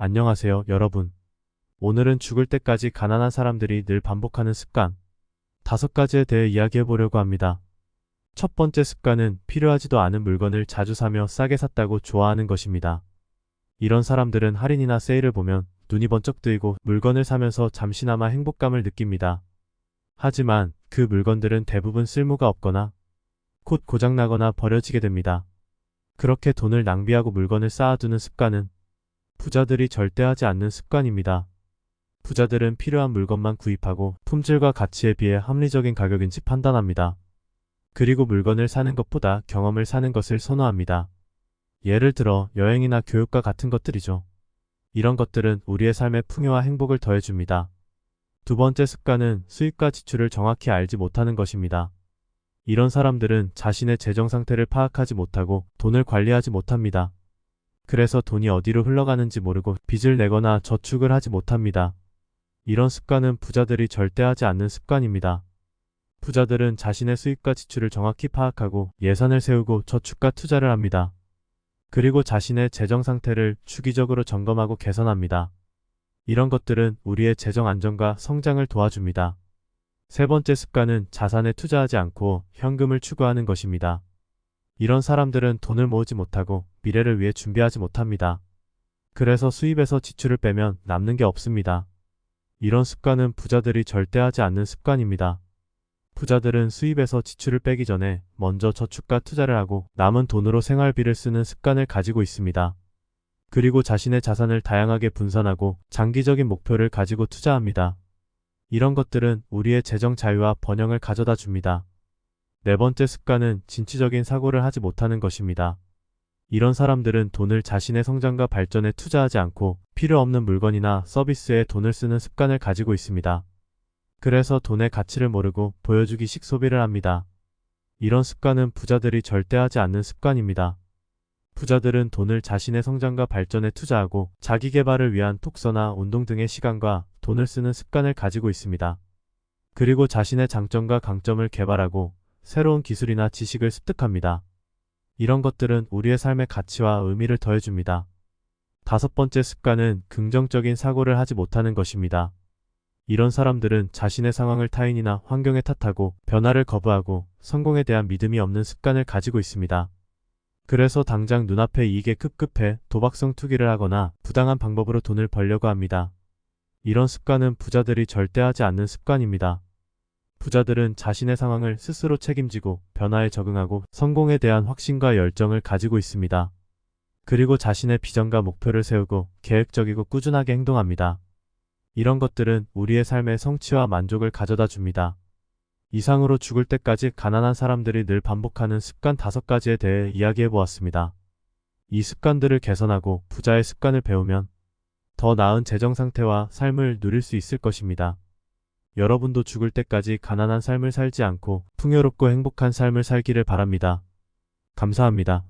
안녕하세요, 여러분. 오늘은 죽을 때까지 가난한 사람들이 늘 반복하는 습관 5가지에 대해 이야기해 보려고 합니다. 첫 번째 습관은 필요하지도 않은 물건을 자주 사며 싸게 샀다고 좋아하는 것입니다. 이런 사람들은 할인이나 세일을 보면 눈이 번쩍 뜨이고 물건을 사면서 잠시나마 행복감을 느낍니다. 하지만 그 물건들은 대부분 쓸모가 없거나 곧 고장나거나 버려지게 됩니다. 그렇게 돈을 낭비하고 물건을 쌓아두는 습관은 부자들이 절대 하지 않는 습관입니다. 부자들은 필요한 물건만 구입하고 품질과 가치에 비해 합리적인 가격인지 판단합니다. 그리고 물건을 사는 것보다 경험을 사는 것을 선호합니다. 예를 들어 여행이나 교육과 같은 것들이죠. 이런 것들은 우리의 삶의 풍요와 행복을 더해줍니다. 두 번째 습관은 수입과 지출을 정확히 알지 못하는 것입니다. 이런 사람들은 자신의 재정 상태를 파악하지 못하고 돈을 관리하지 못합니다. 그래서 돈이 어디로 흘러가는지 모르고 빚을 내거나 저축을 하지 못합니다. 이런 습관은 부자들이 절대 하지 않는 습관입니다. 부자들은 자신의 수입과 지출을 정확히 파악하고 예산을 세우고 저축과 투자를 합니다. 그리고 자신의 재정 상태를 주기적으로 점검하고 개선합니다. 이런 것들은 우리의 재정 안정과 성장을 도와줍니다. 세 번째 습관은 자산에 투자하지 않고 현금을 추구하는 것입니다. 이런 사람들은 돈을 모으지 못하고 미래를 위해 준비하지 못합니다. 그래서 수입에서 지출을 빼면 남는 게 없습니다. 이런 습관은 부자들이 절대 하지 않는 습관입니다. 부자들은 수입에서 지출을 빼기 전에 먼저 저축과 투자를 하고 남은 돈으로 생활비를 쓰는 습관을 가지고 있습니다. 그리고 자신의 자산을 다양하게 분산하고 장기적인 목표를 가지고 투자합니다. 이런 것들은 우리의 재정 자유와 번영을 가져다 줍니다. 네 번째 습관은 진취적인 사고를 하지 못하는 것입니다. 이런 사람들은 돈을 자신의 성장과 발전에 투자하지 않고 필요 없는 물건이나 서비스에 돈을 쓰는 습관을 가지고 있습니다. 그래서 돈의 가치를 모르고 보여주기식 소비를 합니다. 이런 습관은 부자들이 절대 하지 않는 습관입니다. 부자들은 돈을 자신의 성장과 발전에 투자하고 자기 개발을 위한 독서나 운동 등의 시간과 돈을 쓰는 습관을 가지고 있습니다. 그리고 자신의 장점과 강점을 개발하고 새로운 기술이나 지식을 습득합니다. 이런 것들은 우리의 삶의 가치와 의미를 더해줍니다. 다섯 번째 습관은 긍정적인 사고를 하지 못하는 것입니다. 이런 사람들은 자신의 상황을 타인이나 환경에 탓하고 변화를 거부하고 성공에 대한 믿음이 없는 습관을 가지고 있습니다. 그래서 당장 눈앞의 이익에 급급해 도박성 투기를 하거나 부당한 방법으로 돈을 벌려고 합니다. 이런 습관은 부자들이 절대 하지 않는 습관입니다. 부자들은 자신의 상황을 스스로 책임지고 변화에 적응하고 성공에 대한 확신과 열정을 가지고 있습니다. 그리고 자신의 비전과 목표를 세우고 계획적이고 꾸준하게 행동합니다. 이런 것들은 우리의 삶의 성취와 만족을 가져다 줍니다. 이상으로 죽을 때까지 가난한 사람들이 늘 반복하는 습관 5가지에 대해 이야기해 보았습니다. 이 습관들을 개선하고 부자의 습관을 배우면 더 나은 재정 상태와 삶을 누릴 수 있을 것입니다. 여러분도 죽을 때까지 가난한 삶을 살지 않고 풍요롭고 행복한 삶을 살기를 바랍니다. 감사합니다.